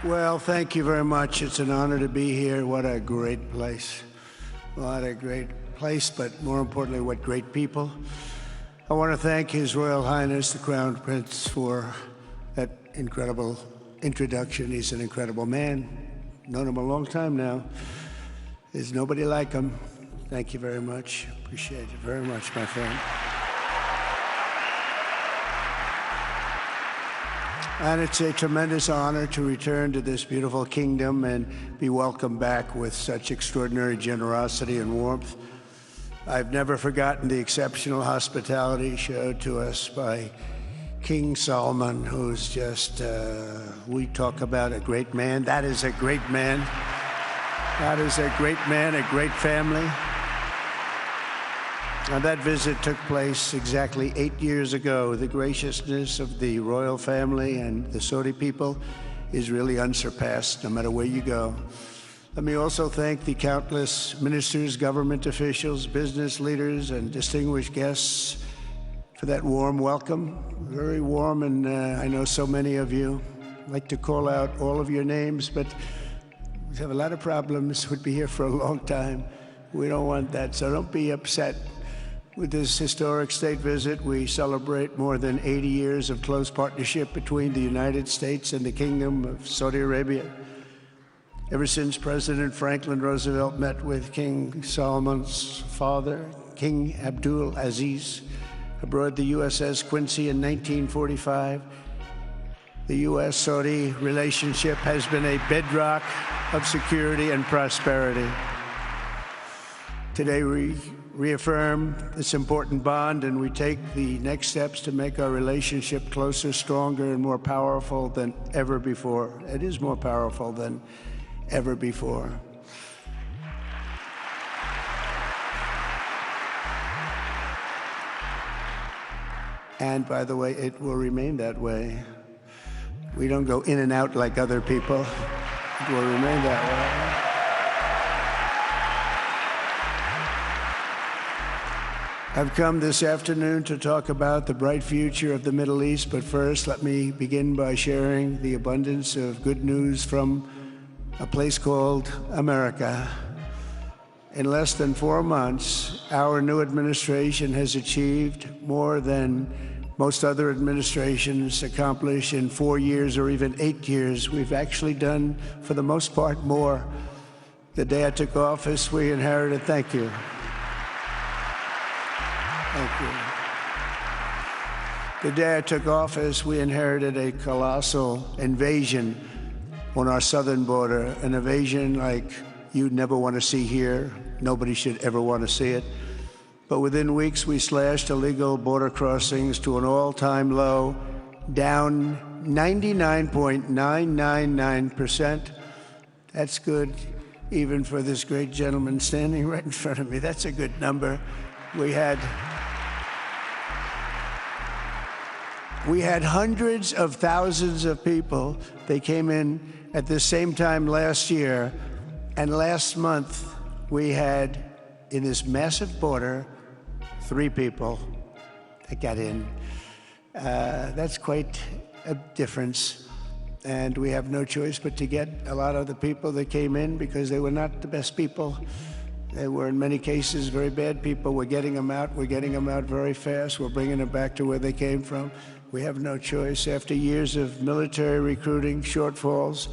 Well, thank you very much. It's an honor to be here. What a great place. What a great place, but more importantly, what great people. I want to thank His Royal Highness, the Crown Prince, for that incredible introduction. He's an incredible man. Known him a long time now. There's nobody like him. Thank you very much. Appreciate it very much, my friend. And it's a tremendous honor to return to this beautiful kingdom and be welcomed back with such extraordinary generosity and warmth. I've never forgotten the exceptional hospitality showed to us by King Solomon, who's just, we talk about a great man. That is a great man. That is a great man, a great family. And that visit took place exactly 8 years ago. The graciousness of the royal family and the Saudi people is really unsurpassed, no matter where you go. Let me also thank the countless ministers, government officials, business leaders, and distinguished guests for that warm welcome. Very warm, and I know so many of you. I'd like to call out all of your names, but we have a lot of problems. We'd be here for a long time. We don't want that, so don't be upset. With this historic state visit, we celebrate more than 80 years of close partnership between the United States and the Kingdom of Saudi Arabia. Ever since President Franklin Roosevelt met with King Solomon's father, King Abdul Aziz, aboard the USS Quincy in 1945, the U.S.-Saudi relationship has been a bedrock of security and prosperity. Today, we reaffirm this important bond, and we take the next steps to make our relationship closer, stronger, and more powerful than ever before. It is more powerful than ever before. And by the way, it will remain that way. We don't go in and out like other people. It will remain that way. I've come this afternoon to talk about the bright future of the Middle East, but first let me begin by sharing the abundance of good news from a place called America. In less than 4 months, our new administration has achieved more than most other administrations accomplish in 4 years or even 8 years. We've actually done, for the most part, more. The day I took office, we inherited, thank you. Thank you. The day I took office, we inherited a colossal invasion on our southern border, an invasion like you'd never want to see here. Nobody should ever want to see it. But within weeks, we slashed illegal border crossings to an all-time low, down 99.999%. That's good, even for this great gentleman standing right in front of me. That's a good number. We had hundreds of thousands of people. They came in at the same time last year, and last month we had, in this massive border, 3 people that got in. That's quite a difference, and we have no choice but to get a lot of the people that came in because they were not the best people. They were, in many cases, very bad people. We're getting them out. We're getting them out very fast. We're bringing them back to where they came from. We have no choice. After years of military recruiting shortfalls,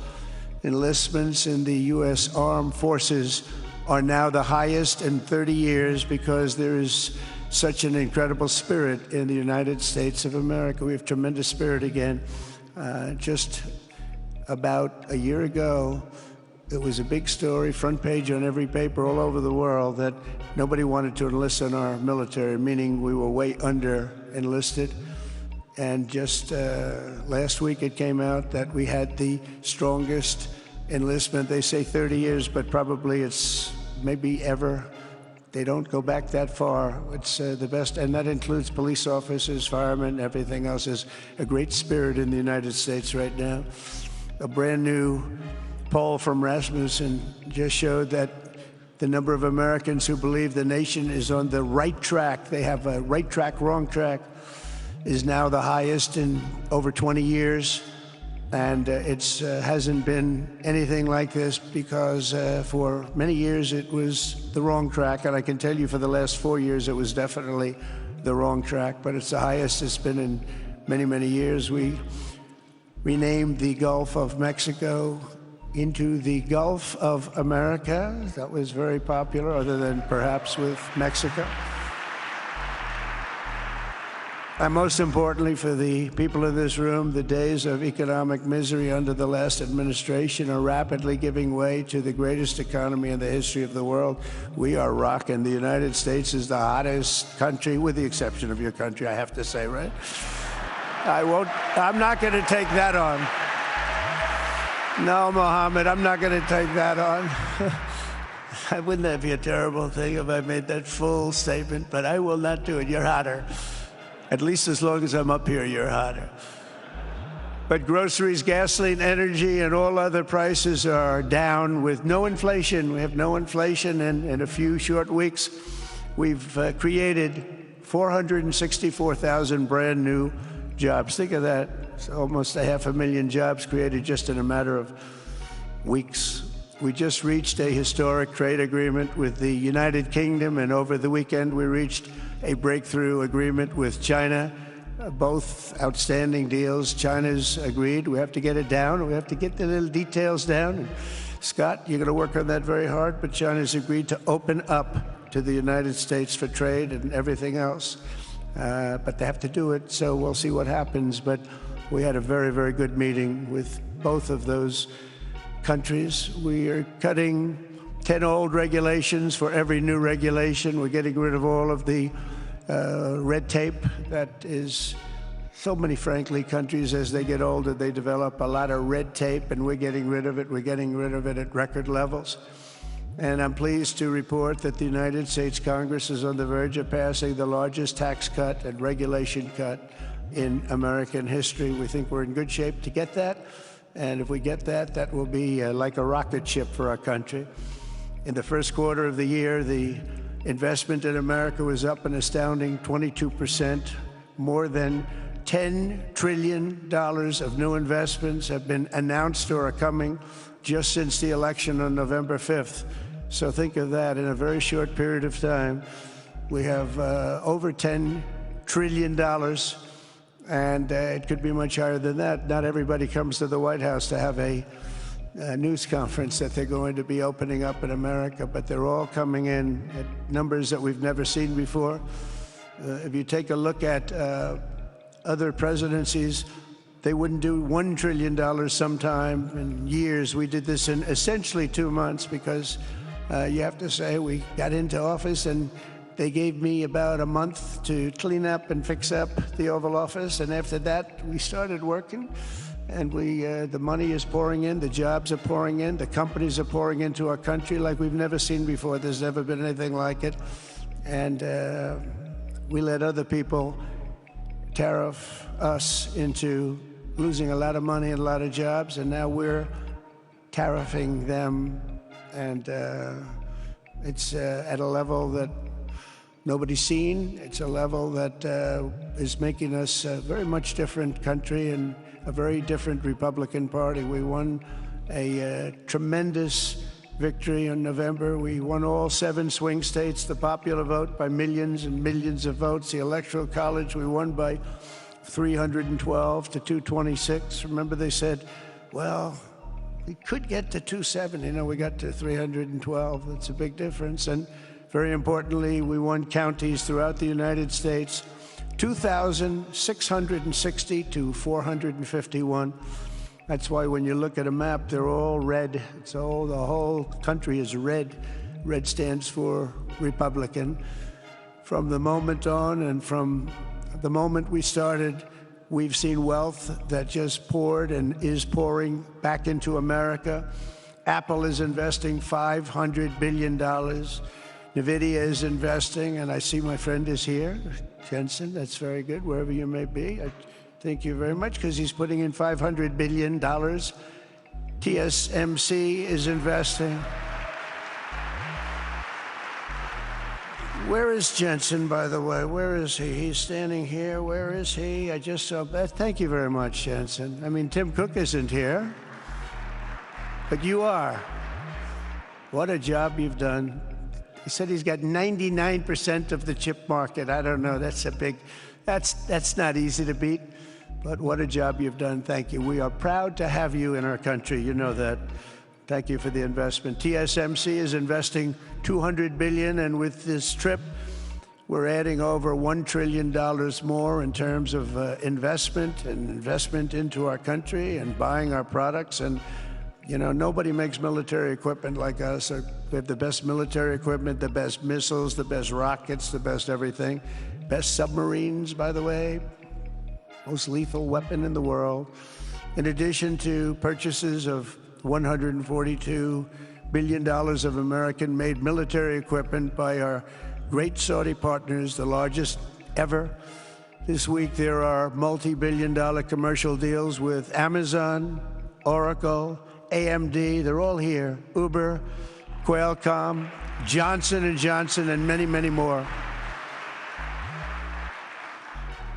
enlistments in the U.S. Armed Forces are now the highest in 30 years because there is such an incredible spirit in the United States of America. We have tremendous spirit again. Just about a year ago, it was a big story, front page on every paper all over the world, that nobody wanted to enlist in our military, meaning we were way under enlisted. And just last week it came out that we had the strongest enlistment. They say 30 years, but probably it's maybe ever. They don't go back that far. It's the best, and that includes police officers, firemen, everything else. There's a great spirit in the United States right now. A brand new poll from Rasmussen just showed that the number of Americans who believe the nation is on the right track, they have a right track, wrong track, is now the highest in over 20 years. And it hasn't been anything like this because for many years it was the wrong track. And I can tell you for the last 4 years it was definitely the wrong track, but it's the highest it's been in many, many years. We renamed the Gulf of Mexico into the Gulf of America. That was very popular, other than perhaps with Mexico. And most importantly for the people in this room, the days of economic misery under the last administration are rapidly giving way to the greatest economy in the history of the world. We are rocking. The United States is the hottest country, with the exception of your country, I have to say, right? I'm not going to take that on. No, Mohammed, I'm not going to take that on. Wouldn't that be a terrible thing if I made that full statement? But I will not do it. You're hotter. At least as long as I'm up here, you're hotter. But groceries, gasoline, energy, and all other prices are down with no inflation. We have no inflation, and in a few short weeks, we've created 464,000 brand new jobs. Think of that. It's almost 500,000 jobs created just in a matter of weeks. We just reached a historic trade agreement with the United Kingdom, and over the weekend we reached a breakthrough agreement with China. Both outstanding deals. China's agreed. We have to get it down. We have to get the little details down. And Scott, you're going to work on that very hard, but China's agreed to open up to the United States for trade and everything else. But they have to do it, so we'll see what happens. But we had a very, very good meeting with both of those countries. We are cutting 10 old regulations for every new regulation. We're getting rid of all of the red tape that is so many, frankly, countries, as they get older, they develop a lot of red tape, and we're getting rid of it. We're getting rid of it at record levels. And I'm pleased to report that the United States Congress is on the verge of passing the largest tax cut and regulation cut in American history. We think we're in good shape to get that. And if we get that, that will be like a rocket ship for our country. In the first quarter of the year, the investment in America was up an astounding 22%. More than $10 trillion of new investments have been announced or are coming just since the election on November 5th. So think of that. In a very short period of time, we have over $10 trillion, and it could be much higher than that. Not everybody comes to the White House to have a news conference that they're going to be opening up in America, but they're all coming in at numbers that we've never seen before. If you take a look at other presidencies, they wouldn't do $1 trillion sometime in years. We did this in essentially 2 months because you have to say we got into office and they gave me about a month to clean up and fix up the Oval Office, and after that we started working. And the money is pouring in, the jobs are pouring in, the companies are pouring into our country like we've never seen before. There's never been anything like it. And we let other people tariff us into losing a lot of money and a lot of jobs, and now we're tariffing them. And it's at a level that nobody's seen. It's a level that is making us a very much different country and a very different Republican Party. We won a tremendous victory in November. We won all 7 swing states, the popular vote by millions and millions of votes. The Electoral College, we won by 312 to 226. Remember, they said, well, we could get to 270. No, we got to 312. That's a big difference. And very importantly, we won counties throughout the United States, 2,660 to 451. That's why when you look at a map, they're all red. The whole country is red. Red stands for Republican. From the moment on, and from the moment we started, we've seen wealth that just poured and is pouring back into America. Apple is investing $500 billion. NVIDIA is investing, and I see my friend is here, Jensen. That's very good, wherever you may be. I thank you very much, because he's putting in $500 billion. TSMC is investing. Where is Jensen, by the way? Where is he? He's standing here. Where is he? I just saw. Thank you very much, Jensen. I mean, Tim Cook isn't here, but you are. What a job you've done. He said he's got 99% of the chip market. I don't know. That's not easy to beat. But what a job you've done. Thank you. We are proud to have you in our country. You know that. Thank you for the investment. TSMC is investing $200 billion, and with this trip, we're adding over $1 trillion more in terms of investment into our country and buying our products. And you know, nobody makes military equipment like us. We have the best military equipment, the best missiles, the best rockets, the best everything, best submarines, by the way, most lethal weapon in the world. In addition to purchases of $142 billion of American-made military equipment by our great Saudi partners, the largest ever. This week there are multi-billion-dollar commercial deals with Amazon, Oracle, AMD, they're all here, Uber, Qualcomm, Johnson & Johnson, and many, many more.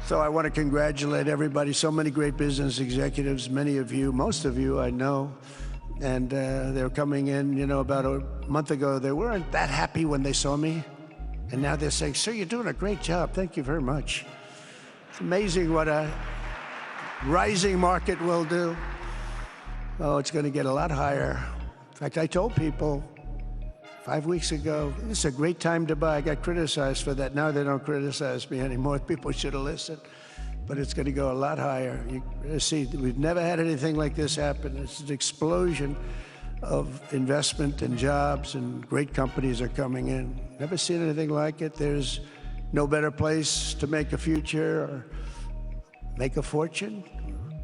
So I want to congratulate everybody, so many great business executives, many of you, most of you I know, and they're coming in. You know, about a month ago, they weren't that happy when they saw me, and now they're saying, sir, you're doing a great job, thank you very much. It's amazing what a rising market will do. Oh, it's going to get a lot higher. In fact, I told people 5 weeks ago, this is a great time to buy. I got criticized for that. Now they don't criticize me anymore. People should have listened. But it's going to go a lot higher. You see, we've never had anything like this happen. It's an explosion of investment and jobs, and great companies are coming in. Never seen anything like it. There's no better place to make a future or make a fortune,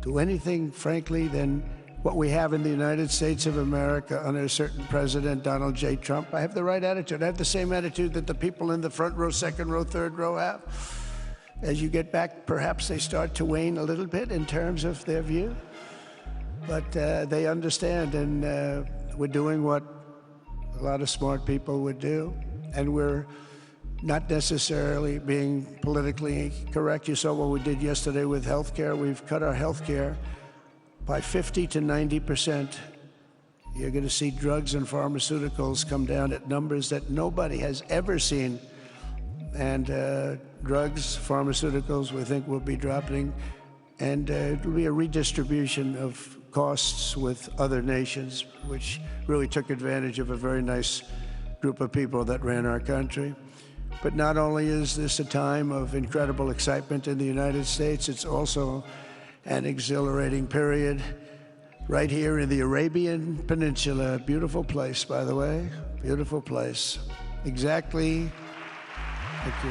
do anything, frankly, than what we have in the United States of America under a certain president, Donald J. Trump. I have the right attitude. I have the same attitude that the people in the front row, second row, third row have. As you get back, perhaps they start to wane a little bit in terms of their view. But they understand, and we're doing what a lot of smart people would do. And we're not necessarily being politically correct. You saw what we did yesterday with healthcare. We've cut our healthcare by 50 to 90%. You're going to see drugs and pharmaceuticals come down at numbers that nobody has ever seen. And drugs, pharmaceuticals, we think will be dropping. And it will be a redistribution of costs with other nations, which really took advantage of a very nice group of people that ran our country. But not only is this a time of incredible excitement in the United States, it's also an exhilarating period right here in the Arabian Peninsula. Beautiful place, by the way, beautiful place. Exactly, thank you.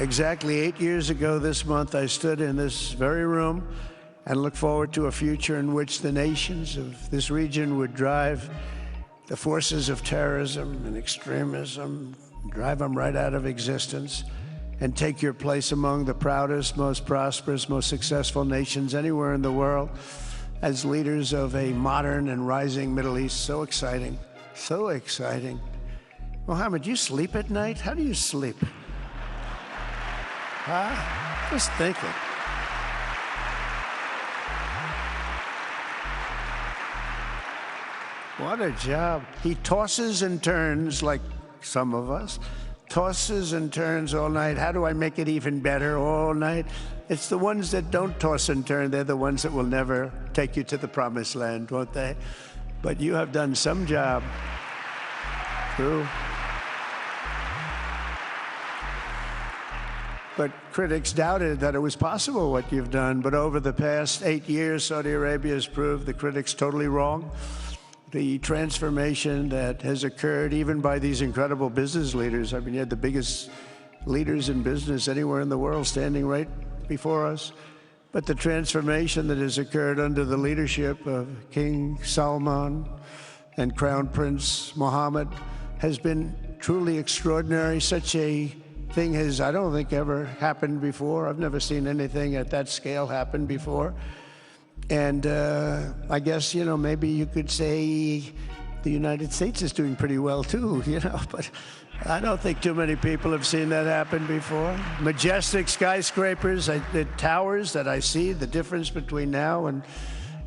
Exactly 8 years ago this month, I stood in this very room and looked forward to a future in which the nations of this region would drive the forces of terrorism and extremism, drive them right out of existence, and take your place among the proudest, most prosperous, most successful nations anywhere in the world as leaders of a modern and rising Middle East. So exciting, so exciting. Mohammed, you sleep at night? How do you sleep? Huh? Just thinking. What a job. He tosses and turns like some of us. Tosses and turns all night. How do I make it even better all night? It's the ones that don't toss and turn. They're the ones that will never take you to the promised land, won't they? But you have done some job. True. But critics doubted that it was possible what you've done. But over the past 8 years, Saudi Arabia has proved the critics totally wrong. The transformation that has occurred even by these incredible business leaders. I mean, you had the biggest leaders in business anywhere in the world standing right before us. But the transformation that has occurred under the leadership of King Salman and Crown Prince Mohammed has been truly extraordinary. Such a thing has, I don't think, ever happened before. I've never seen anything at that scale happen before. And I guess, you know, maybe you could say the United States is doing pretty well too, but I don't think too many people have seen that happen before. Majestic skyscrapers, the towers that I see, the difference between now and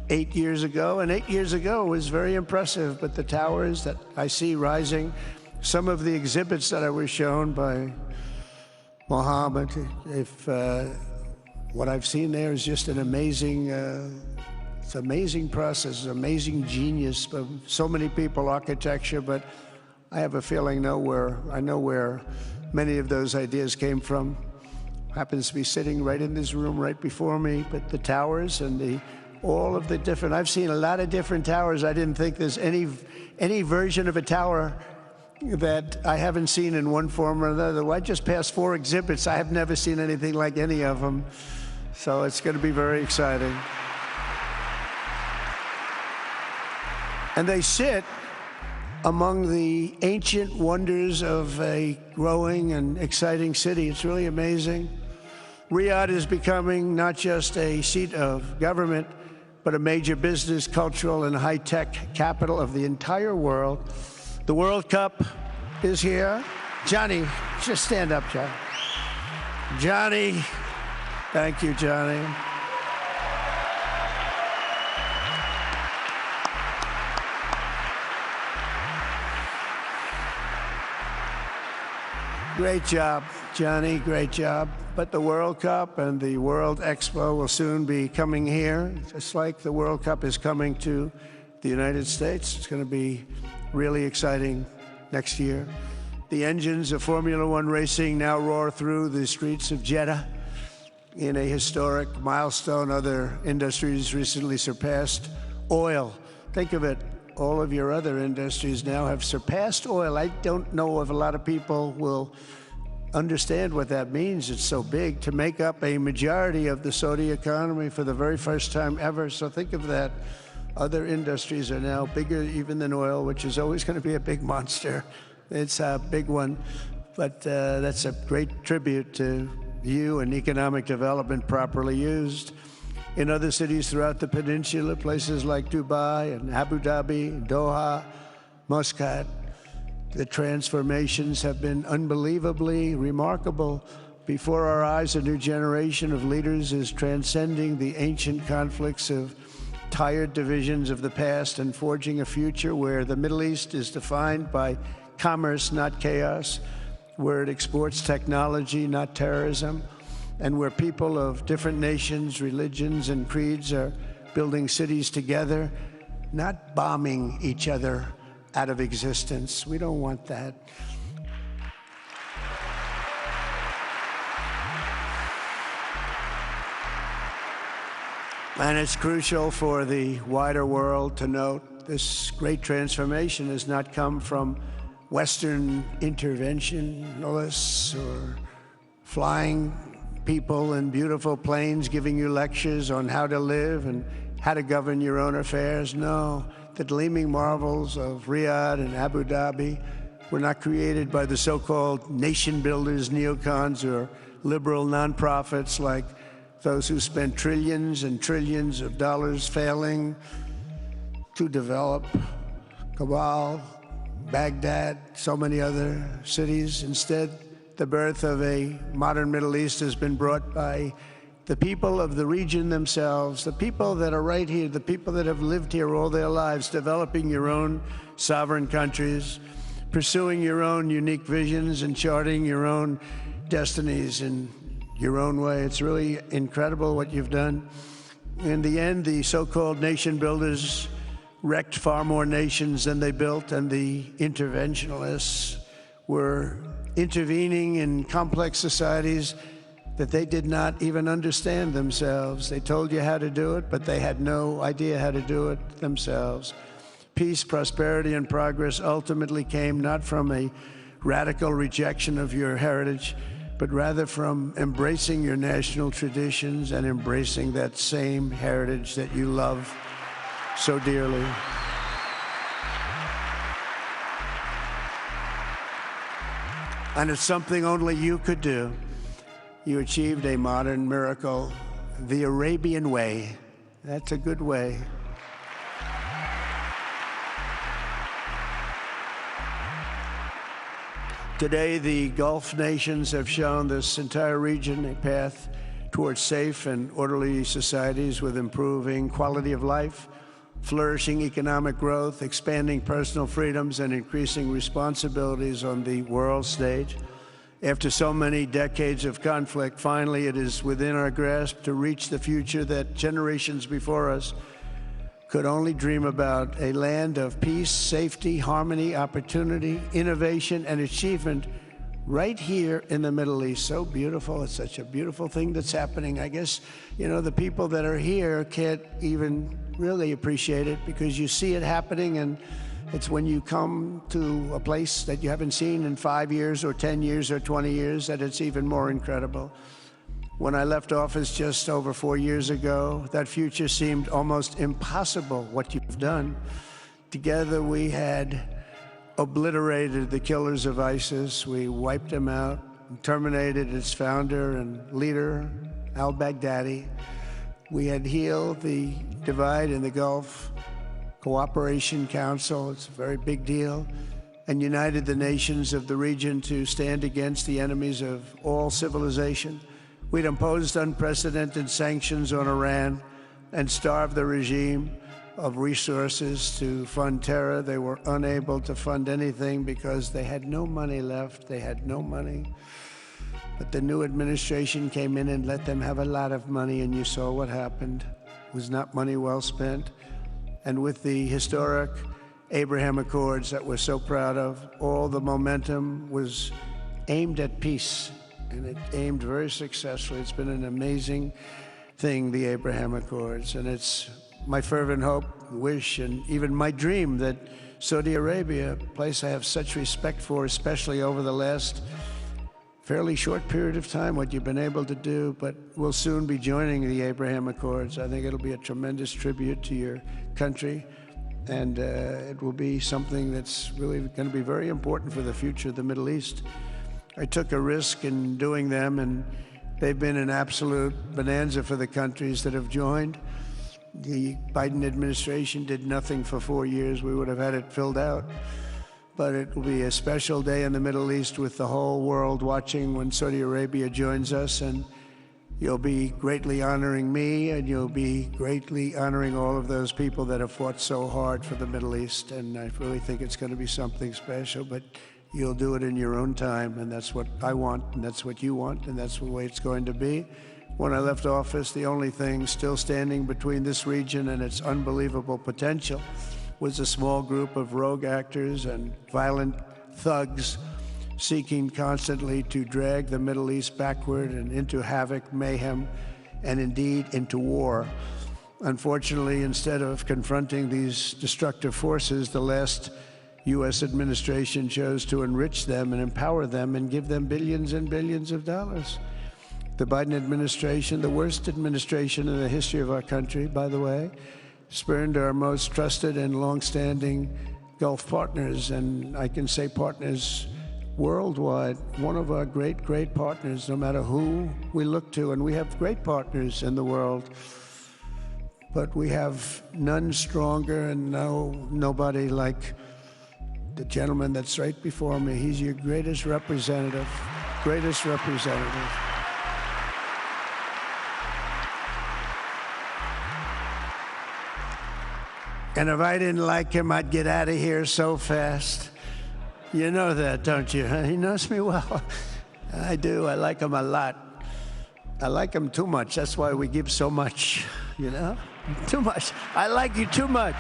8 years ago. And 8 years ago was very impressive, but the towers that I see rising, some of the exhibits that I was shown by Mohammed, what I've seen there is just an amazing, it's an amazing process, amazing genius of so many people, architecture, but I have a feeling I know where many of those ideas came from. Happens to be sitting right in this room right before me, but the towers and all of the different, I've seen a lot of different towers. I didn't think there's any version of a tower that I haven't seen in one form or another. Well, I just passed 4 exhibits. I have never seen anything like any of them. So it's going to be very exciting. And they sit among the ancient wonders of a growing and exciting city. It's really amazing. Riyadh is becoming not just a seat of government, but a major business, cultural, and high-tech capital of the entire world. The World Cup is here. Johnny, just stand up, John. Johnny, thank you, Johnny. Great job, Johnny, great job. But the World Cup and the World Expo will soon be coming here, just like the World Cup is coming to the United States. It's going to be really exciting next year. The engines of Formula One racing now roar through the streets of Jeddah in a historic milestone. Other industries recently surpassed oil. Think of it. All of your other industries now have surpassed oil. I don't know if a lot of people will understand what that means. It's so big to make up a majority of the Saudi economy for the very first time ever. So think of that. Other industries are now bigger even than oil, which is always going to be a big monster. It's a big one. But that's a great tribute to you and economic development properly used. In other cities throughout the peninsula, places like Dubai and Abu Dhabi, Doha, Muscat, the transformations have been unbelievably remarkable. Before our eyes, a new generation of leaders is transcending the ancient conflicts of tired divisions of the past and forging a future where the Middle East is defined by commerce, not chaos, where it exports technology, not terrorism, and where people of different nations, religions, and creeds are building cities together, not bombing each other out of existence. We don't want that. And it's crucial for the wider world to note this great transformation has not come from Western interventionists or flying people in beautiful planes giving you lectures on how to live and how to govern your own affairs. No, the gleaming marvels of Riyadh and Abu Dhabi were not created by the so-called nation builders, neocons, or liberal nonprofits like those who spent trillions and trillions of dollars failing to develop Kabul, Baghdad, so many other cities. Instead, the birth of a modern Middle East has been brought by the people of the region themselves, the people that are right here, the people that have lived here all their lives, developing your own sovereign countries, pursuing your own unique visions and charting your own destinies in your own way. It's really incredible what you've done. In the end, the so-called nation builders wrecked far more nations than they built, and the interventionists were intervening in complex societies that they did not even understand themselves. They told you how to do it, but they had no idea how to do it themselves. Peace, prosperity, and progress ultimately came not from a radical rejection of your heritage, but rather from embracing your national traditions and embracing that same heritage that you love so dearly. And it's something only you could do. You achieved a modern miracle, the Arabian way. That's a good way. Today, the Gulf nations have shown this entire region a path towards safe and orderly societies with improving quality of life, flourishing economic growth, expanding personal freedoms, and increasing responsibilities on the world stage. After so many decades of conflict, finally it is within our grasp to reach the future that generations before us could only dream about, a land of peace, safety, harmony, opportunity, innovation, and achievement right here in the Middle East. So beautiful. It's such a beautiful thing that's happening. I guess, the people that are here can't even really appreciate it because you see it happening, and it's when you come to a place that you haven't seen in 5 years or 10 years or 20 years that it's even more incredible. When I left office just over 4 years ago, that future seemed almost impossible, what you've done. Together we had obliterated the killers of ISIS. We wiped them out, terminated its founder and leader, al-Baghdadi. We had healed the divide in the Gulf Cooperation Council, it's a very big deal, and united the nations of the region to stand against the enemies of all civilization. We'd imposed unprecedented sanctions on Iran and starved the regime of resources to fund terror. They were unable to fund anything because they had no money left. They had no money. But the new administration came in and let them have a lot of money, and you saw what happened. It was not money well spent. And with the historic Abraham Accords that we're so proud of, all the momentum was aimed at peace, and it aimed very successfully. It's been an amazing thing, the Abraham Accords, and it's my fervent hope, wish, and even my dream that Saudi Arabia, a place I have such respect for, especially over the last fairly short period of time, what you've been able to do, but we'll soon be joining the Abraham Accords. I think it'll be a tremendous tribute to your country, and it will be something that's really going to be very important for the future of the Middle East. I took a risk in doing them, and they've been an absolute bonanza for the countries that have joined. The Biden administration did nothing for 4 years. We would have had it filled out. But it will be a special day in the Middle East with the whole world watching when Saudi Arabia joins us, and you'll be greatly honoring me, and you'll be greatly honoring all of those people that have fought so hard for the Middle East, and I really think it's going to be something special, but you'll do it in your own time, and that's what I want, and that's what you want, and that's the way it's going to be. When I left office, the only thing still standing between this region and its unbelievable potential was a small group of rogue actors and violent thugs seeking constantly to drag the Middle East backward and into havoc, mayhem, and indeed into war. Unfortunately, instead of confronting these destructive forces, the last U.S. administration chose to enrich them and empower them and give them billions and billions of dollars. The Biden administration, the worst administration in the history of our country, by the way, spurned our most trusted and long-standing Gulf partners, and I can say partners worldwide, one of our great, great partners, no matter who we look to, and we have great partners in the world, but we have none stronger and nobody like the gentleman that's right before me. He's your greatest representative, greatest representative. And if I didn't like him, I'd get out of here so fast. You know that, don't you? He knows me well. I do. I like him a lot. I like him too much. That's why we give so much, Too much. I like you too much.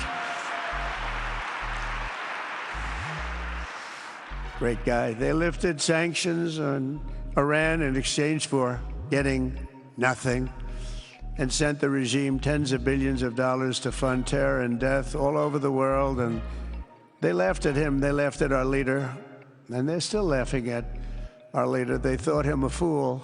Great guy. They lifted sanctions on Iran in exchange for getting nothing, and sent the regime tens of billions of dollars to fund terror and death all over the world. And they laughed at him. They laughed at our leader. And they're still laughing at our leader. They thought him a fool.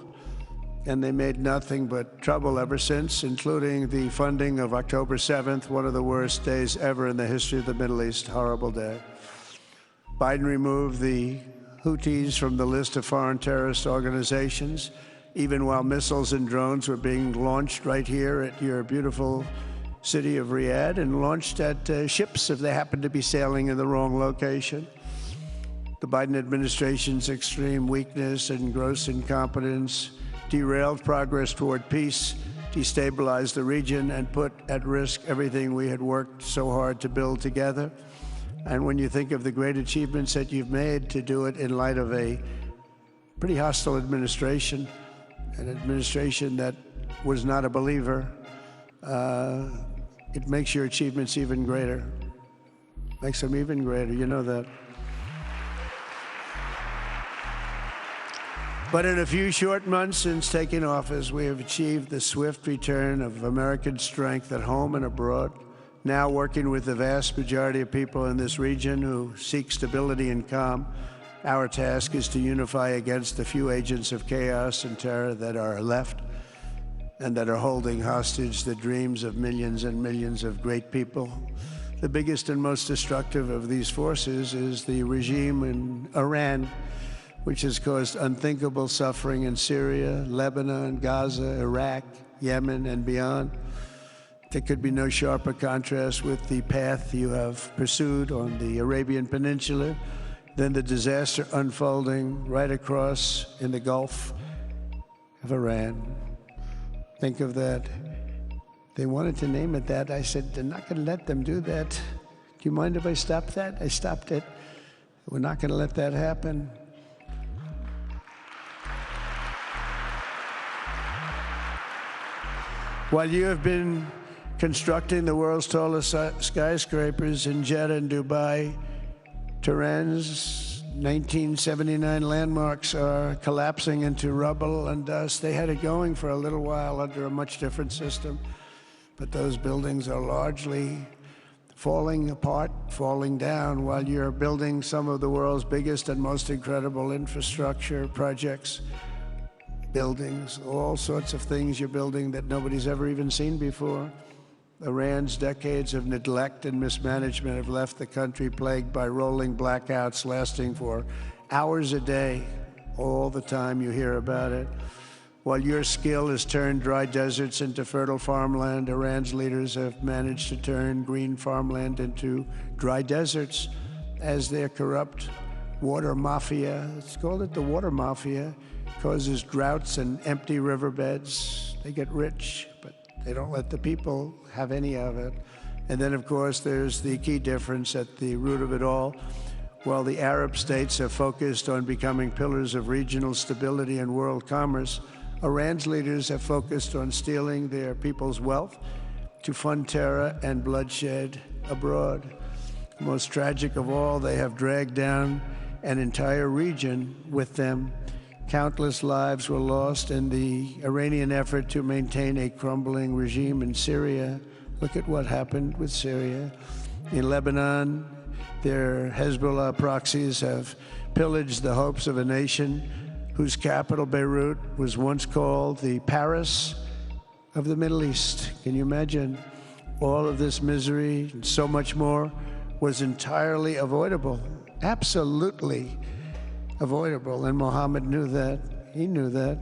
And they made nothing but trouble ever since, including the funding of October 7th, one of the worst days ever in the history of the Middle East. Horrible day. Biden removed the Houthis from the list of foreign terrorist organizations, even while missiles and drones were being launched right here at your beautiful city of Riyadh, and launched at ships if they happened to be sailing in the wrong location. The Biden administration's extreme weakness and gross incompetence derailed progress toward peace, destabilized the region, and put at risk everything we had worked so hard to build together. And when you think of the great achievements that you've made, to do it in light of a pretty hostile administration, an administration that was not a believer, it makes your achievements even greater. Makes them even greater, you know that. But in a few short months since taking office, we have achieved the swift return of American strength at home and abroad, now working with the vast majority of people in this region who seek stability and calm. Our task is to unify against the few agents of chaos and terror that are left and that are holding hostage the dreams of millions and millions of great people. The biggest and most destructive of these forces is the regime in Iran, which has caused unthinkable suffering in Syria, Lebanon, Gaza, Iraq, Yemen, and beyond. There could be no sharper contrast with the path you have pursued on the Arabian Peninsula than the disaster unfolding right across in the Gulf of Iran. Think of that. They wanted to name it that. I said, they're not going to let them do that. Do you mind if I stop that? I stopped it. We're not going to let that happen. While you have been constructing the world's tallest skyscrapers in Jeddah and Dubai, Tehran's 1979 landmarks are collapsing into rubble and dust. They had it going for a little while under a much different system, but those buildings are largely falling apart, falling down, while you're building some of the world's biggest and most incredible infrastructure projects. Buildings, all sorts of things you're building that nobody's ever even seen before. Iran's decades of neglect and mismanagement have left the country plagued by rolling blackouts lasting for hours a day. All the time you hear about it. While your skill has turned dry deserts into fertile farmland, Iran's leaders have managed to turn green farmland into dry deserts as their corrupt water mafia, let's call it the water mafia, causes droughts and empty riverbeds. They get rich, but they don't let the people have any of it. And then, of course, there's the key difference at the root of it all. While the Arab states have focused on becoming pillars of regional stability and world commerce, Iran's leaders have focused on stealing their people's wealth to fund terror and bloodshed abroad. Most tragic of all, they have dragged down an entire region with them. Countless lives were lost in the Iranian effort to maintain a crumbling regime in Syria. Look at what happened with Syria. In Lebanon, their Hezbollah proxies have pillaged the hopes of a nation whose capital, Beirut, was once called the Paris of the Middle East. Can you imagine? All of this misery and so much more was entirely avoidable, absolutely avoidable. And Mohammed knew that. He knew that.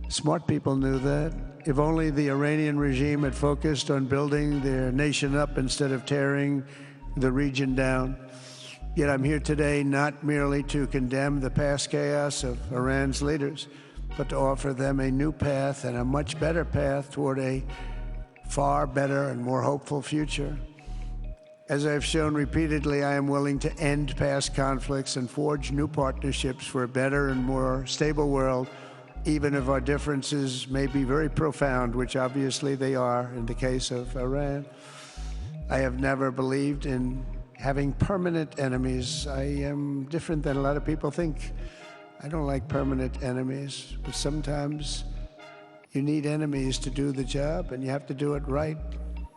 Smart people knew that. If only the Iranian regime had focused on building their nation up instead of tearing the region down. Yet I'm here today not merely to condemn the past chaos of Iran's leaders, but to offer them a new path and a much better path toward a far better and more hopeful future. As I've shown repeatedly, I am willing to end past conflicts and forge new partnerships for a better and more stable world, even if our differences may be very profound, which obviously they are in the case of Iran. I have never believed in having permanent enemies. I am different than a lot of people think. I don't like permanent enemies, but sometimes you need enemies to do the job, and you have to do it right.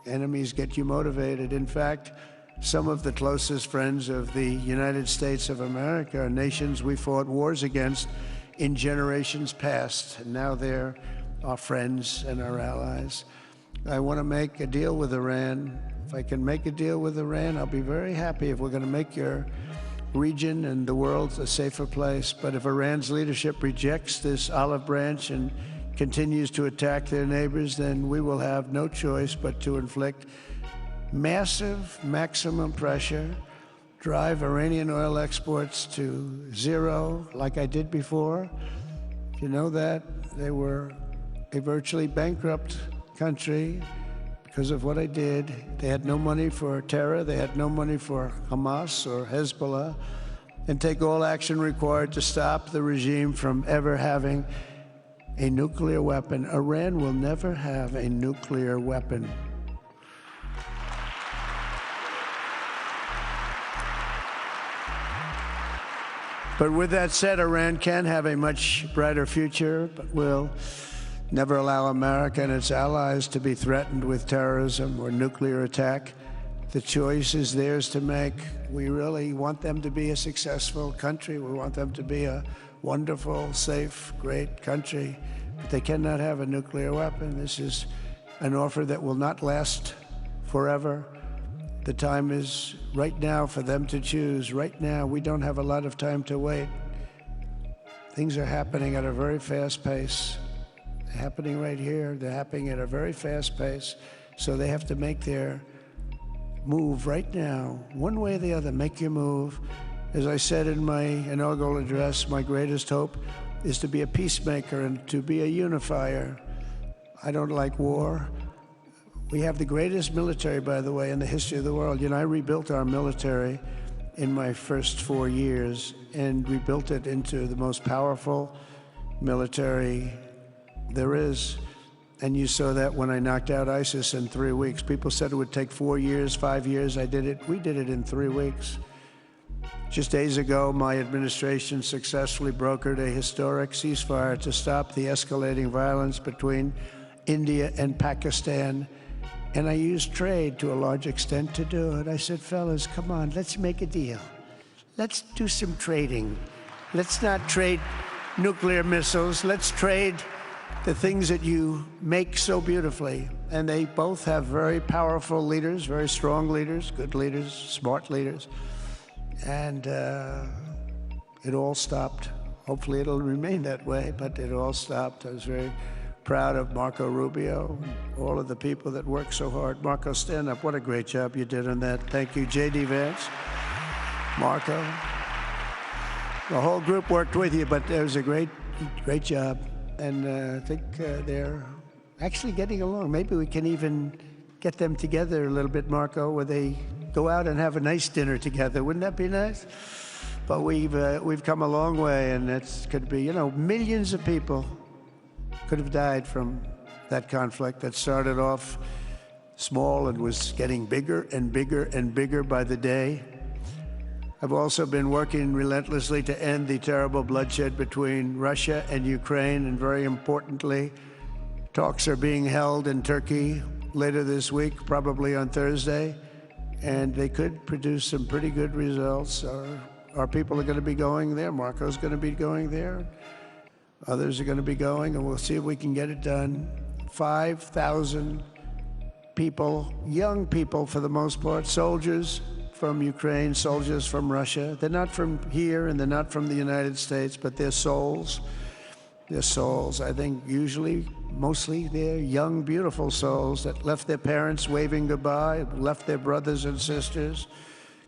Enemies get you motivated. In fact, some of the closest friends of the United States of America are nations we fought wars against in generations past, and now they're our friends and our allies. I want to make a deal with Iran. If I can make a deal with Iran, I'll be very happy if we're going to make your region and the world a safer place. But if Iran's leadership rejects this olive branch and continues to attack their neighbors, then we will have no choice but to inflict massive, maximum pressure drive Iranian oil exports to zero like I did before. If you know that, they were a virtually bankrupt country because of what I did. They had no money for terror, they had no money for Hamas or Hezbollah, and take all action required to stop the regime from ever having a nuclear weapon. Iran will never have a nuclear weapon. But with that said, Iran can have a much brighter future, but will never allow America and its allies to be threatened with terrorism or nuclear attack. The choice is theirs to make. We really want them to be a successful country. We want them to be a wonderful, safe, great country. But they cannot have a nuclear weapon. This is an offer that will not last forever. The time is right now for them to choose. Right now, we don't have a lot of time to wait. Things are happening at a very fast pace. They're happening right here. They're happening at a very fast pace. So they have to make their move right now, one way or the other. Make your move. As I said in my inaugural address, my greatest hope is to be a peacemaker and to be a unifier. I don't like war. We have the greatest military, by the way, in the history of the world. You know, I rebuilt our military in my first 4 years and rebuilt it into the most powerful military there is. And you saw that when I knocked out ISIS in 3 weeks. People said it would take 4 years, 5 years. I did it. We did it in 3 weeks. Just days ago, my administration successfully brokered a historic ceasefire to stop the escalating violence between India and Pakistan. And I used trade to a large extent to do it. I said, fellas, come on, let's make a deal. Let's do some trading. Let's not trade nuclear missiles. Let's trade the things that you make so beautifully. And they both have very powerful leaders, very strong leaders, good leaders, smart leaders. And it all stopped. Hopefully it'll remain that way, but it all stopped. I was very proud of Marco Rubio, all of the people that worked so hard. Marco, stand up. What a great job you did on that. Thank you, J.D. Vance, Marco. The whole group worked with you, but it was a great job. And I think they're actually getting along. Maybe we can even get them together a little bit, Marco, where they go out and have a nice dinner together. Wouldn't that be nice? But we've come a long way, and it could be, you know, millions of people could have died from that conflict that started off small and was getting bigger and bigger and bigger by the day. I've also been working relentlessly to end the terrible bloodshed between Russia and Ukraine, and very importantly, talks are being held in Turkey later this week, probably on Thursday, and they could produce some pretty good results. Our people are going to be going there. Marco's going to be going there. Others are going to be going, and we'll see if we can get it done. 5,000 people, young people for the most part, soldiers from Ukraine, soldiers from Russia. They're not from here and they're not from the United States, but they're souls. They're souls. I think usually, mostly, they're young, beautiful souls that left their parents waving goodbye, left their brothers and sisters.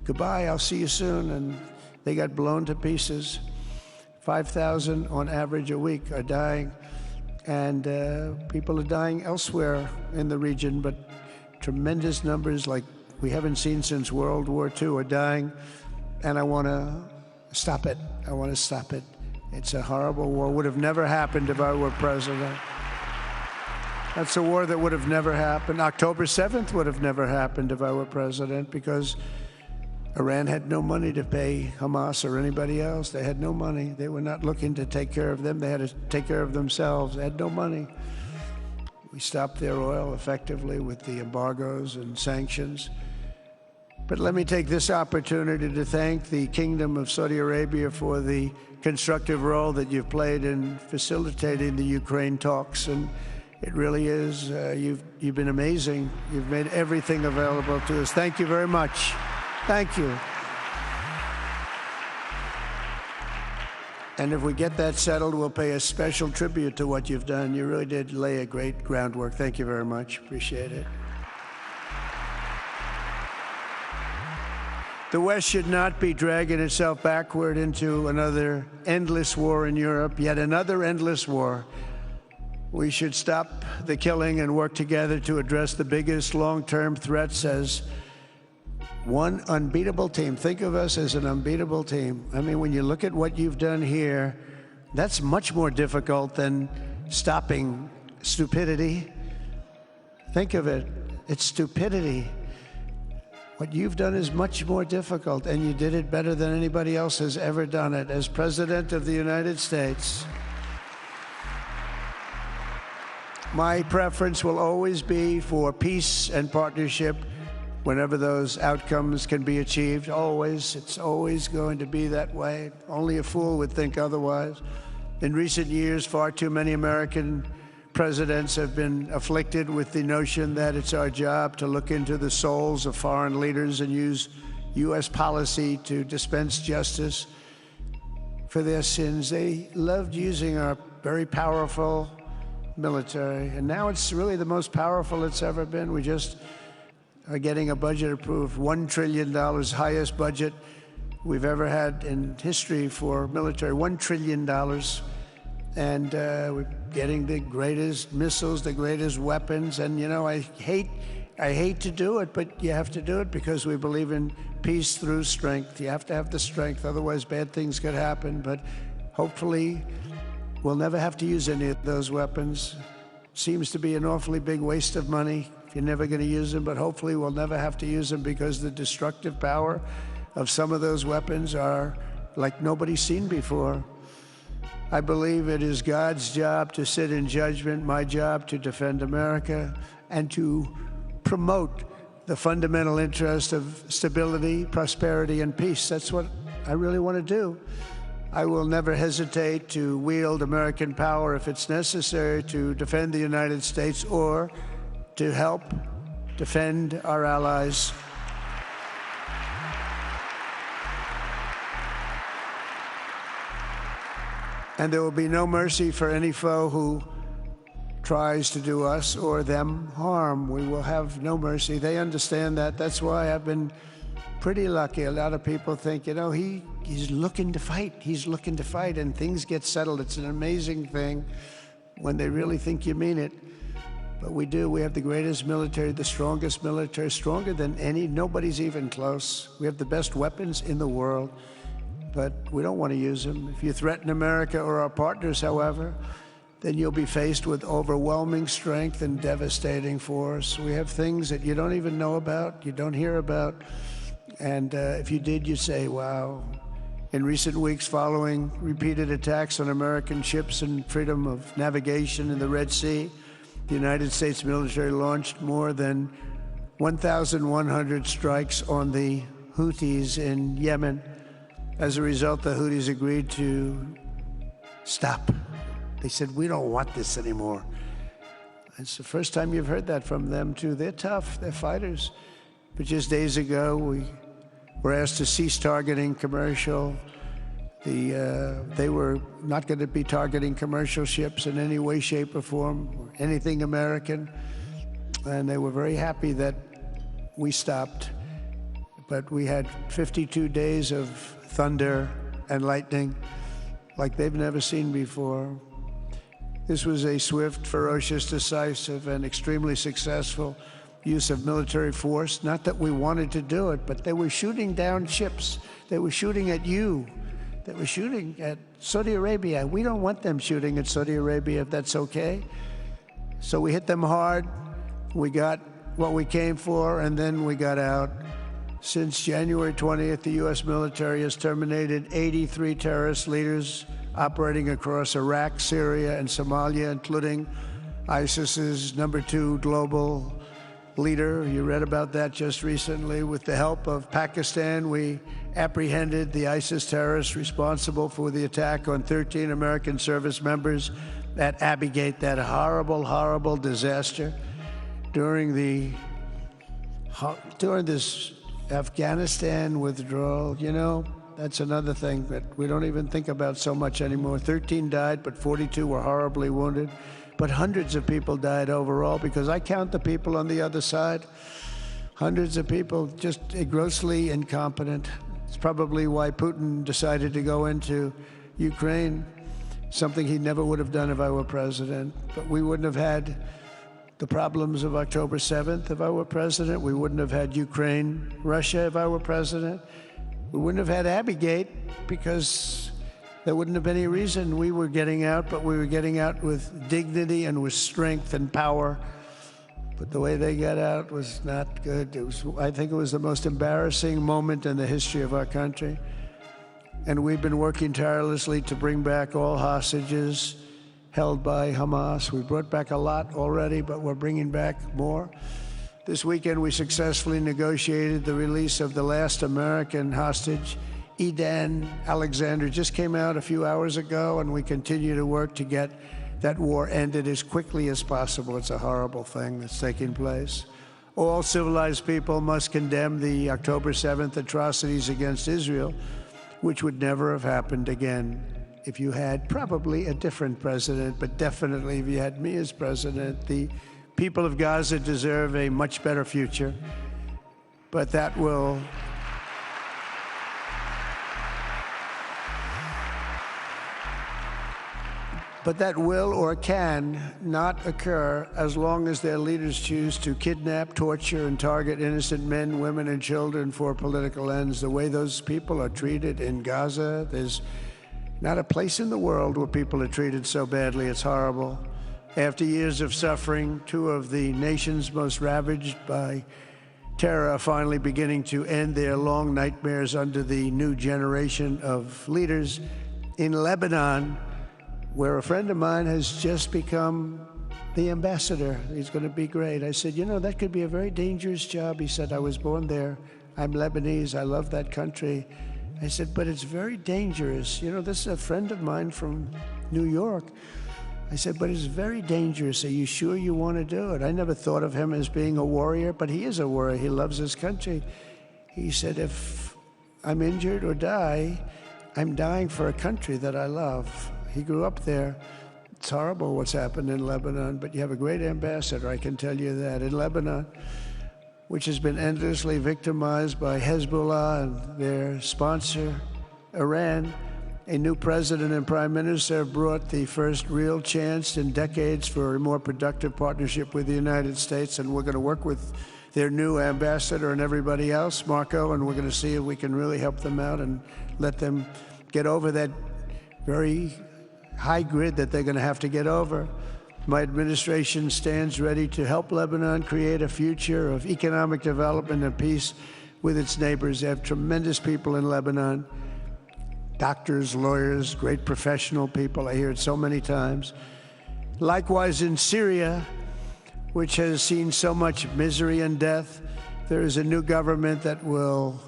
Goodbye, I'll see you soon. And they got blown to pieces. 5,000 on average a week are dying, and people are dying elsewhere in the region, but tremendous numbers like we haven't seen since World War II are dying, and I want to stop it. I want to stop it. It's a horrible war. Would have never happened if I were president. That's a war that would have never happened. October 7th would have never happened if I were president, because Iran had no money to pay Hamas or anybody else. They had no money. They were not looking to take care of them. They had to take care of themselves. They had no money. We stopped their oil effectively with the embargoes and sanctions. But let me take this opportunity to thank the Kingdom of Saudi Arabia for the constructive role that you've played in facilitating the Ukraine talks. And it really is, you've been amazing. You've made everything available to us. Thank you very much. Thank you. And if we get that settled, we'll pay a special tribute to what you've done. You really did lay a great groundwork. Thank you very much. Appreciate it. The West should not be dragging itself backward into another endless war in Europe, yet another endless war. We should stop the killing and work together to address the biggest long-term threats as one unbeatable team. Think of us as an unbeatable team. I mean, when you look at what you've done here, that's much more difficult than stopping stupidity. Think of it. It's stupidity. What you've done is much more difficult, and you did it better than anybody else has ever done it. As President of the United States, my preference will always be for peace and partnership whenever those outcomes can be achieved. Always. It's always going to be that way. Only a fool would think otherwise. In recent years, far too many American presidents have been afflicted with the notion that it's our job to look into the souls of foreign leaders and use U.S. policy to dispense justice for their sins. They loved using our very powerful military, and now it's really the most powerful it's ever been. We just are getting a budget approved, $1 trillion, highest budget we've ever had in history for military, $1 trillion. And we're getting the greatest missiles, the greatest weapons. And, you know, I hate to do it, but you have to do it because we believe in peace through strength. You have to have the strength, otherwise bad things could happen. But hopefully we'll never have to use any of those weapons. Seems to be an awfully big waste of money if you're never going to use them, but hopefully we'll never have to use them because the destructive power of some of those weapons are like nobody's seen before. I believe it is God's job to sit in judgment, my job to defend America and to promote the fundamental interest of stability, prosperity, and peace. That's what I really want to do. I will never hesitate to wield American power if it's necessary to defend the United States or to help defend our allies. And there will be no mercy for any foe who tries to do us or them harm. We will have no mercy. They understand that. That's why I've been pretty lucky. A lot of people think, you know, he's looking to fight. He's looking to fight, and things get settled. It's an amazing thing when they really think you mean it. But we do. We have the greatest military, the strongest military, stronger than any. Nobody's even close. We have the best weapons in the world. But we don't want to use them. If you threaten America or our partners, however, then you'll be faced with overwhelming strength and devastating force. We have things that you don't even know about, you don't hear about. And if you did, you'd say, wow. In recent weeks, following repeated attacks on American ships and freedom of navigation in the Red Sea, the United States military launched more than 1,100 strikes on the Houthis in Yemen. As a result, the Houthis agreed to stop. They said, we don't want this anymore. It's the first time you've heard that from them, too. They're tough. They're fighters. But just days ago, we were asked to cease targeting commercial. They were not going to be targeting commercial ships in any way, shape, or form, or anything American. And they were very happy that we stopped. But we had 52 days of thunder and lightning like they've never seen before. This was a swift, ferocious, decisive, and extremely successful use of military force. Not that we wanted to do it, but they were shooting down ships. They were shooting at you. They were shooting at Saudi Arabia. We don't want them shooting at Saudi Arabia, if that's okay. So we hit them hard. We got what we came for, and then we got out. Since January 20th, the U.S. military has terminated 83 terrorist leaders operating across Iraq, Syria, and Somalia, including ISIS's #2 global leader. You read about that just recently. With the help of Pakistan, we apprehended the ISIS terrorists responsible for the attack on 13 American service members at Abbey Gate, that horrible, horrible disaster. During this Afghanistan withdrawal, you know, that's another thing that we don't even think about so much anymore. 13 died, but 42 were horribly wounded. But hundreds of people died overall, because I count the people on the other side. Hundreds of people just grossly incompetent. It's probably why Putin decided to go into Ukraine, something he never would have done if I were president. But we wouldn't have had the problems of October 7th if I were president. We wouldn't have had Ukraine, Russia if I were president. We wouldn't have had Abbeygate because there wouldn't have been any reason we were getting out, but we were getting out with dignity and with strength and power. But the way they got out was not good. I think it was the most embarrassing moment in the history of our country. And we've been working tirelessly to bring back all hostages held by Hamas. We brought back a lot already, but we're bringing back more. This weekend, we successfully negotiated the release of the last American hostage, Edan Alexander. Just came out a few hours ago, and we continue to work to get that war ended as quickly as possible. It's a horrible thing that's taking place. All civilized people must condemn the October 7th atrocities against Israel, which would never have happened again if you had probably a different president, but definitely if you had me as president. The people of Gaza deserve a much better future, but that will or can not occur as long as their leaders choose to kidnap, torture, and target innocent men, women, and children for political ends. The way those people are treated in Gaza, there's not a place in the world where people are treated so badly. It's horrible. After years of suffering, two of the nations most ravaged by terror are finally beginning to end their long nightmares under the new generation of leaders. In Lebanon, where a friend of mine has just become the ambassador. He's going to be great. I said, you know, that could be a very dangerous job. He said, I was born there. I'm Lebanese. I love that country. I said, but it's very dangerous. You know, this is a friend of mine from New York. I said, but it's very dangerous. Are you sure you want to do it? I never thought of him as being a warrior, but he is a warrior. He loves his country. He said, if I'm injured or die, I'm dying for a country that I love. He grew up there. It's horrible what's happened in Lebanon, but you have a great ambassador, I can tell you that. In Lebanon, which has been endlessly victimized by Hezbollah and their sponsor, Iran, a new president and prime minister brought the first real chance in decades for a more productive partnership with the United States, and we're going to work with their new ambassador and everybody else, Marco, and we're going to see if we can really help them out and let them get over that very high grid that they're going to have to get over. My administration stands ready to help Lebanon create a future of economic development and peace with its neighbors. They have tremendous people in Lebanon, doctors, lawyers, great professional people. I hear it so many times. Likewise, in Syria, which has seen so much misery and death, there is a new government that will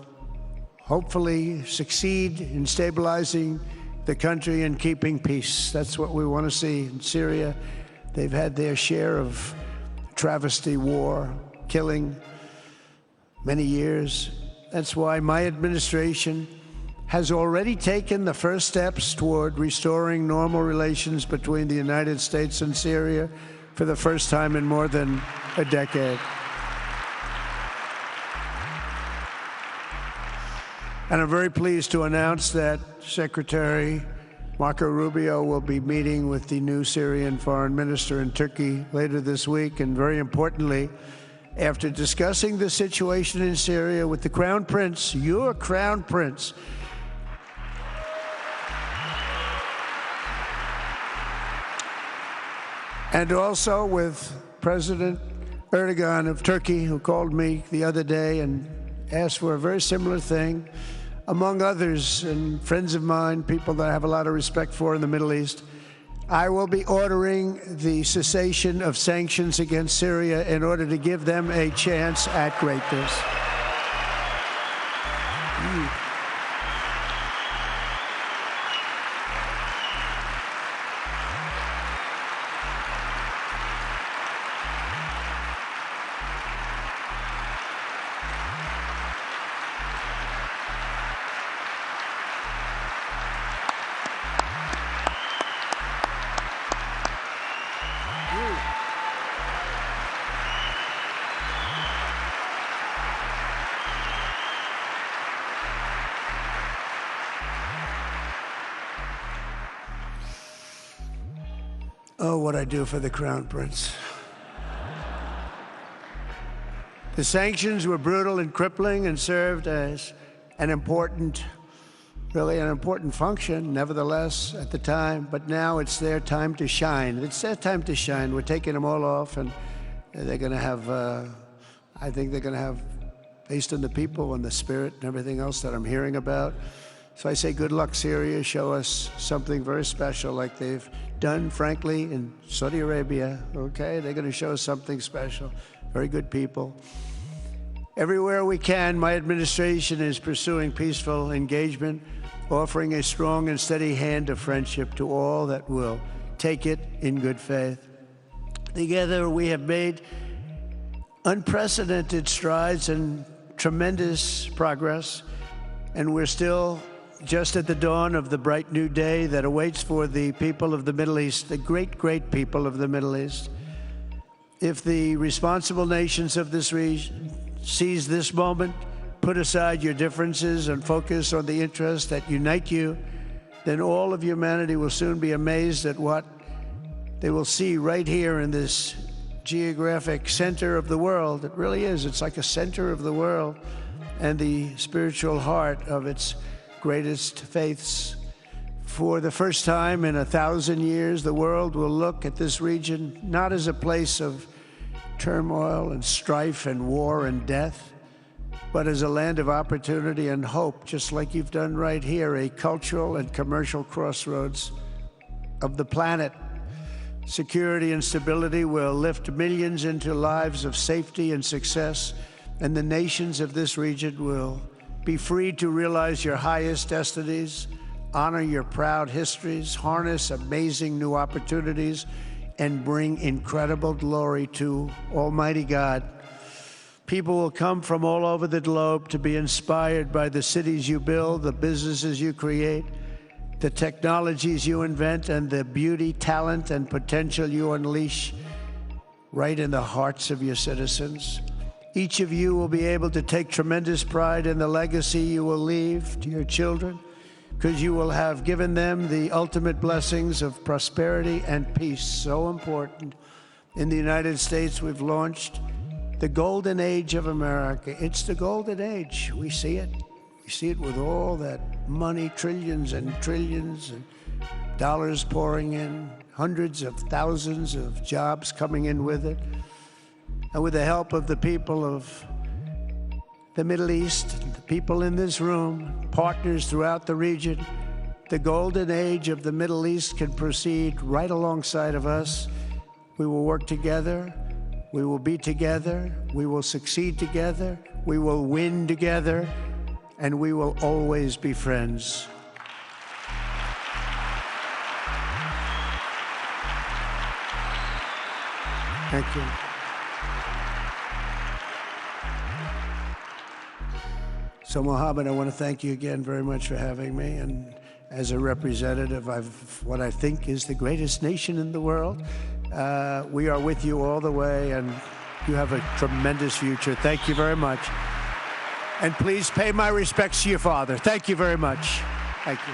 hopefully succeed in stabilizing the country and keeping peace. That's what we want to see in Syria. They've had their share of travesty, war, killing, many years. That's why my administration has already taken the first steps toward restoring normal relations between the United States and Syria for the first time in more than a decade. And I'm very pleased to announce that Secretary Marco Rubio will be meeting with the new Syrian foreign minister in Turkey later this week. And very importantly, after discussing the situation in Syria with the Crown Prince, your Crown Prince, and also with President Erdogan of Turkey, who called me the other day and asked for a very similar thing, among others, and friends of mine, people that I have a lot of respect for in the Middle East, I will be ordering the cessation of sanctions against Syria in order to give them a chance at greatness. Oh, what I do for the Crown Prince. The sanctions were brutal and crippling and served as an important function, nevertheless, at the time. But now it's their time to shine. It's their time to shine. We're taking them all off, and they're going to have, I think they're going to have, based on the people and the spirit and everything else that I'm hearing about. So I say good luck, Syria. Show us something very special like they've done, frankly, in Saudi Arabia, okay? They're going to show us something special. Very good people. Everywhere we can, my administration is pursuing peaceful engagement, offering a strong and steady hand of friendship to all that will take it in good faith. Together, we have made unprecedented strides and tremendous progress, and we're still just at the dawn of the bright new day that awaits for the people of the Middle East, the great, great people of the Middle East. If the responsible nations of this region seize this moment, put aside your differences and focus on the interests that unite you, then all of humanity will soon be amazed at what they will see right here in this geographic center of the world. It really is. It's like a center of the world and the spiritual heart of its greatest faiths. For the first time in 1,000 years, the world will look at this region not as a place of turmoil and strife and war and death, but as a land of opportunity and hope, just like you've done right here, a cultural and commercial crossroads of the planet. Security and stability will lift millions into lives of safety and success, and the nations of this region will be free to realize your highest destinies, honor your proud histories, harness amazing new opportunities, and bring incredible glory to Almighty God. People will come from all over the globe to be inspired by the cities you build, the businesses you create, the technologies you invent, and the beauty, talent, and potential you unleash right in the hearts of your citizens. Each of you will be able to take tremendous pride in the legacy you will leave to your children, because you will have given them the ultimate blessings of prosperity and peace. So important. In the United States, we've launched the golden age of America. It's the golden age. We see it. We see it with all that money, trillions and trillions and dollars pouring in, hundreds of thousands of jobs coming in with it. And with the help of the people of the Middle East, the people in this room, partners throughout the region, the golden age of the Middle East can proceed right alongside of us. We will work together. We will be together. We will succeed together. We will win together. And we will always be friends. Thank you. So, Mohammed, I want to thank you again very much for having me. And as a representative of what I think is the greatest nation in the world, we are with you all the way, and you have a tremendous future. Thank you very much. And please pay my respects to your father. Thank you very much. Thank you.